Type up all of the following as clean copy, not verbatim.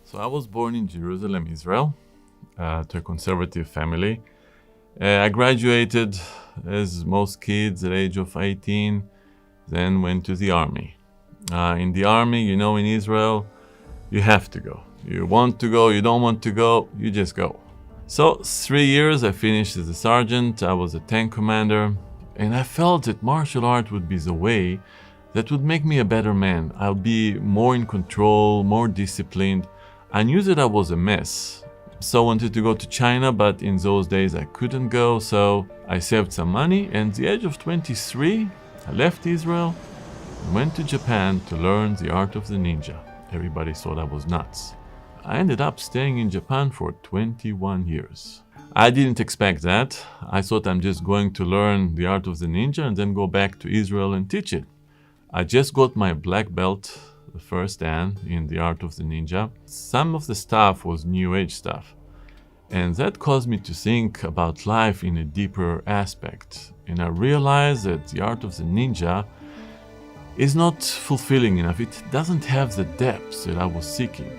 So I was born in Jerusalem, Israel, to a conservative family. I graduated, as most kids, at the age of 18, then went to the army. In the army, in Israel, you have to go. You want to go, you don't want to go, you just go. So 3 years I finished as a sergeant, I was a tank commander, and I felt that martial art would be the way that would make me a better man. I'll be more in control, more disciplined. I knew that I was a mess, so I wanted to go to China, but in those days I couldn't go, so I saved some money, and at the age of 23, I left Israel and went to Japan to learn the art of the ninja. Everybody thought I was nuts. I ended up staying in Japan for 21 years. I didn't expect that. I thought I'm just going to learn the art of the ninja and then go back to Israel and teach it. I just got my black belt, the first dan in the art of the ninja. Some of the stuff was new age stuff. And that caused me to think about life in a deeper aspect. And I realized that the art of the ninja is not fulfilling enough. It doesn't have the depth that I was seeking.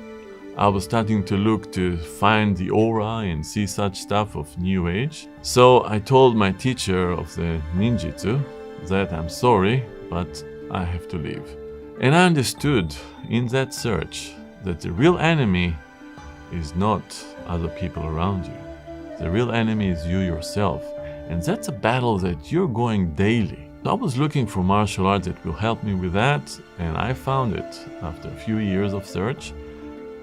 I was starting to look to find the aura and see such stuff of new age. So I told my teacher of the ninjutsu that I'm sorry, but I have to leave. And I understood in that search that the real enemy is not other people around you. The real enemy is you yourself. And that's a battle that you're going daily. So I was looking for martial arts that will help me with that, and I found it after a few years of search.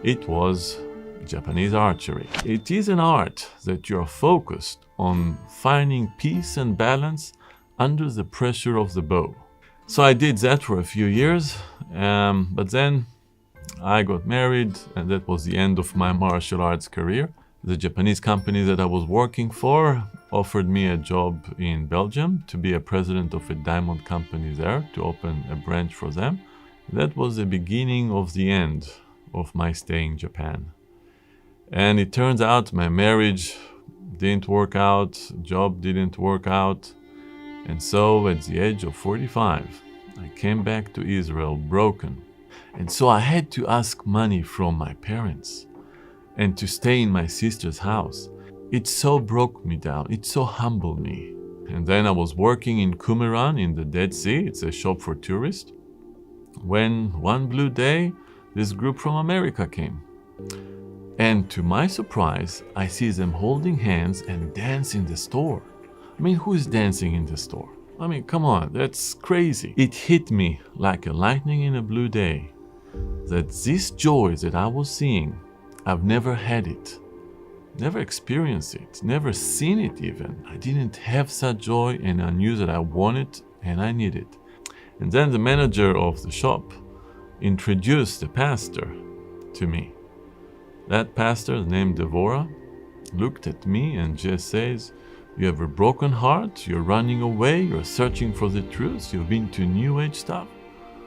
It was Japanese archery. It is an art that you're focused on finding peace and balance under the pressure of the bow. So I did that for a few years, but then I got married, and that was the end of my martial arts career. The Japanese company that I was working for offered me a job in Belgium to be a president of a diamond company there, to open a branch for them. That was the beginning of the end of my stay in Japan. And it turns out my marriage didn't work out, job didn't work out. And so at the age of 45, I came back to Israel broken. And so I had to ask money from my parents and to stay in my sister's house. It so broke me down, it so humbled me. And then I was working in Qumran in the Dead Sea, it's a shop for tourists, when one blue day, this group from America came. And to my surprise, I see them holding hands and dance in the store. I mean, who is dancing in the store? I mean, come on, that's crazy. It hit me like a lightning in a blue day that this joy that I was seeing, I've never had it, never experienced it, never seen it even. I didn't have such joy, and I knew that I wanted and I needed. And then the manager of the shop introduced the pastor to me. That pastor, named Devorah, looked at me and just says, "You have a broken heart, you're running away, you're searching for the truth, you've been to new age stuff."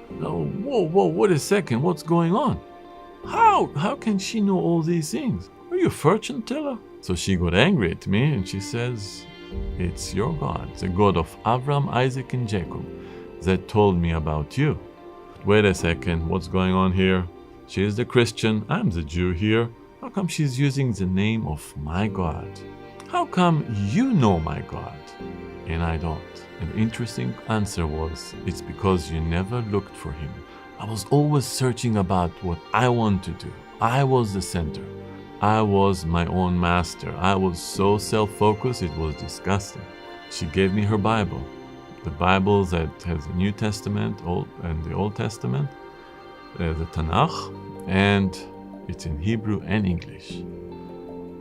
No, whoa, wait a second, what's going on? How can she know all these things? Are you a fortune teller? So she got angry at me and she says, "It's your God, the God of Abraham, Isaac, and Jacob, that told me about you." Wait a second, what's going on here? She's the Christian, I'm the Jew here. How come she's using the name of my God? How come you know my God and I don't? And the interesting answer was, it's because you never looked for him. I was always searching about what I want to do. I was the center. I was my own master. I was so self-focused, it was disgusting. She gave me her Bible. The Bible that has the New Testament and the Old Testament, the Tanakh, and it's in Hebrew and English.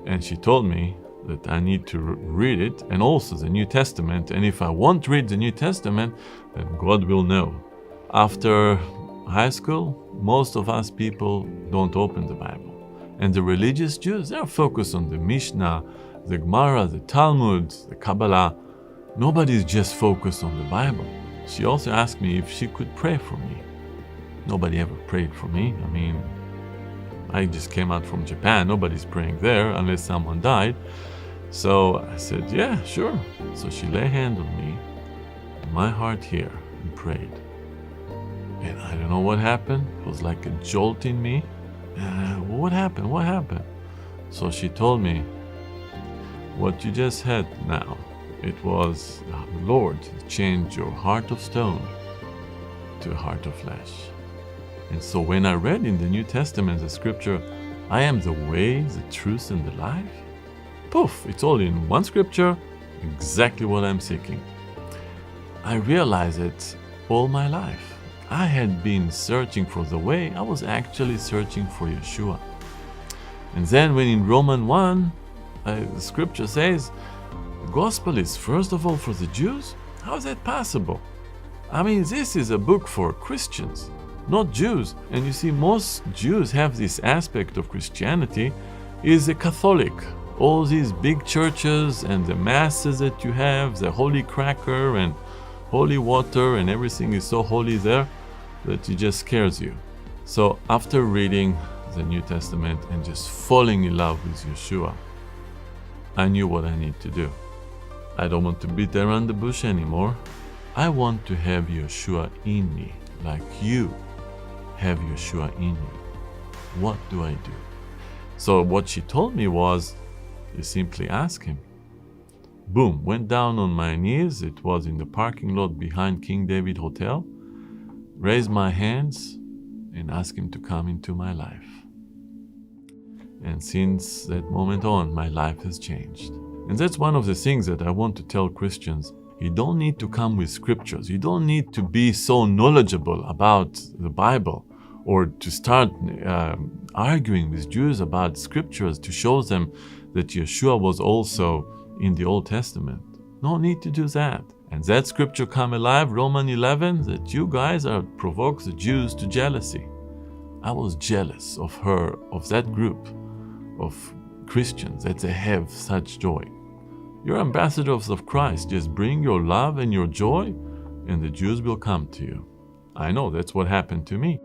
And she told me that I need to read it, and also the New Testament, and if I won't read the New Testament, then God will know. After high school, most of us people don't open the Bible. And the religious Jews, they're focused on the Mishnah, the Gemara, the Talmud, the Kabbalah. Nobody's just focused on the Bible. She also asked me if she could pray for me. Nobody ever prayed for me. I mean, I just came out from Japan. Nobody's praying there unless someone died. So I said, yeah, sure. So she lay a hand on me, my heart here, and prayed. And I don't know what happened. It was like a jolt in me. And what happened? What happened? So she told me, what you just had now, it was the Lord changed your heart of stone to a heart of flesh. And so when I read in the New Testament the scripture, I am the way, the truth, and the life, poof, it's all in one scripture, exactly what I'm seeking. I realized it all my life. I had been searching for the way, I was actually searching for Yeshua. And then when in Romans 1, the scripture says, the gospel is first of all for the Jews? How is that possible? I mean, this is a book for Christians, not Jews. And you see, most Jews have this aspect of Christianity is a Catholic. All these big churches and the masses that you have, the holy cracker and holy water and everything is so holy there that it just scares you. So after reading the New Testament and just falling in love with Yeshua, I knew what I need to do. I don't want to beat around the bush anymore. I want to have Yeshua in me, like you have Yeshua in you. What do I do? So what she told me was, you simply ask him. Boom, went down on my knees. It was in the parking lot behind King David Hotel. Raised my hands and asked him to come into my life. And since that moment on, my life has changed. And that's one of the things that I want to tell Christians. You don't need to come with scriptures. You don't need to be so knowledgeable about the Bible or to start arguing with Jews about scriptures to show them that Yeshua was also in the Old Testament. No need to do that. And that scripture come alive, Romans 11, that you guys are provoke the Jews to jealousy. I was jealous of her, of that group of Christians, that they have such joy. You're ambassadors of Christ. Just bring your love and your joy, and the Jews will come to you. I know that's what happened to me.